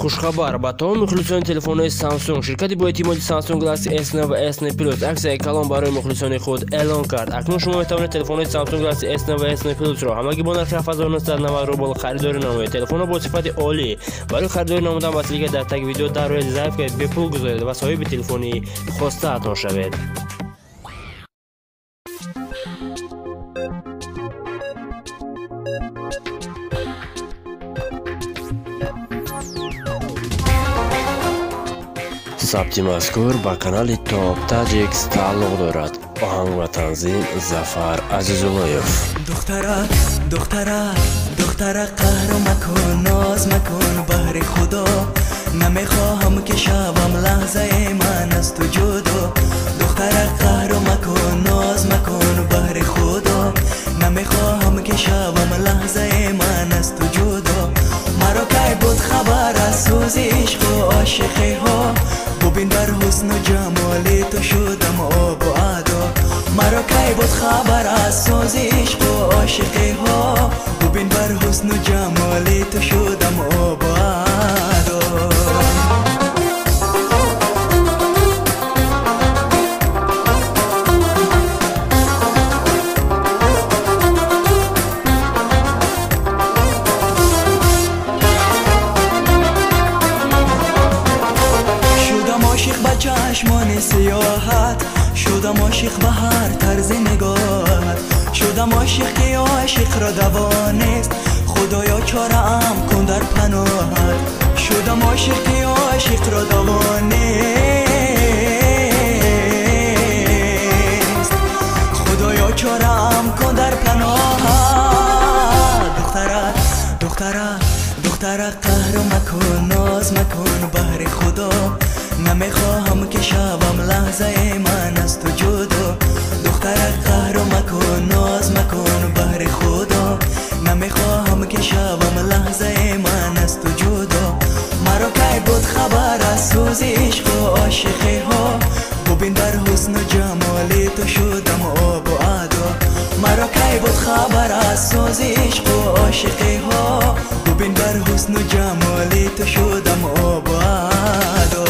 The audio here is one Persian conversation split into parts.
Хушхабар ба тамоми мухлисони телефонҳои Samsung. Ширкати бо эътимоди Samsung Galaxy S9 ва S9 Plus аксияи калон барои мухлисони худ эълон кард. Акнун шумо метавонед телефонҳои Samsung Galaxy S9 ва S9 Plus-ро ҳамагӣ бо нархи 7990 рубл харидорӣ намоед. Телефонҳо бо сифати олӣ. Барои харидорӣ намудан ба линки дар таги видео дар рӯи заиф кард, бепул гузоред ва соҳиби телефони хостаатон шавед. сабти мазкур ба канали Top Tajix тааллуқ дорад. Оҳанг ва танзим Зафар Азизуллоев. دختره قهر مکن ناز مکن بهر خدا نمیخواهم که شوم لحظه من از تو جدا دختره قهر مکن ناز مکن بهر خدا نمیخواهم که شوم لحظه من از تو جدا مرا کی بود خبر از سوز عشق و عاشقی ها ببین بر حسن و جمال تو شدم آب و ادا مرا کی بود خبر از سوز عشق و عاشقی ها ببین بر حسن و جمال تو شدم آب و ادا چشمان سیاحت شدم عاشق به هر طرز نگاهت شدم عاشق که عاشق را دوانست خدایا چاره ام کن در پناهت شدم عاشق که عاشق را دوانست خدایا چاره ام کن در پناهت دختره قهر مکن ناز مکن بهر خدا نمیخواهم که شوم لحظه من از تو جدا دختره قهر مکن ناز مکن بهر خدا نمیخواهم که شوم لحظه من از تو جدا مرا کی بود خبر از سوز عشق و عاشقی ها ببین در حسن و جمال تو شدم آب و ادا مرا کی بود خبر از سوز عشق و عاشقی ها ببین بر حسن و جمال تو شدم آب و ادا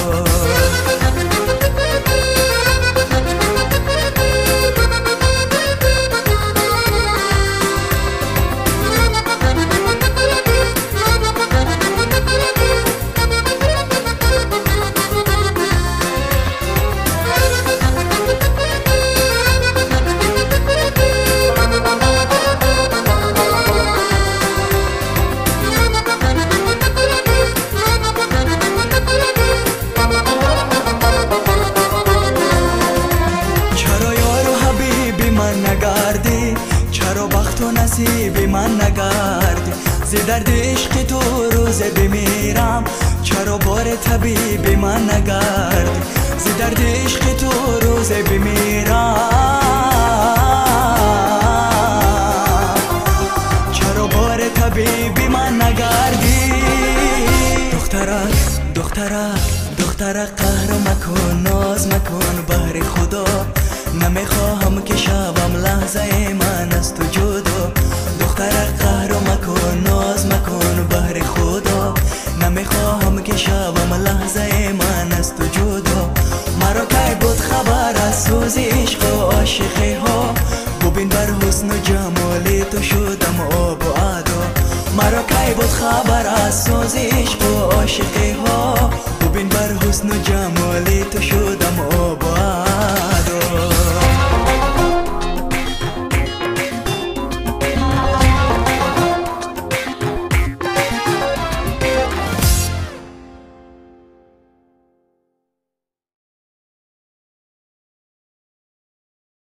نصیب من نگردی زی درد عشق تو روز بمیرم چرا بار طبیب من نگردی زی درد عشق تو روز بمیرم چرا بار طبیب من نگردی دختره قهر مکن ناز مکن بهر خدا نمیخواهم که شوم لحظه من از تو جدا دختره قهر مکن ناز مکن بهر خدا نمیخواهم که شوم لحظه من از تو جدا مرا کی بود خبر از سوز عشق و عاشقی ها ببین بر حسن و جمال تو شدم آب و ادا مرا کی بود خبر از سوز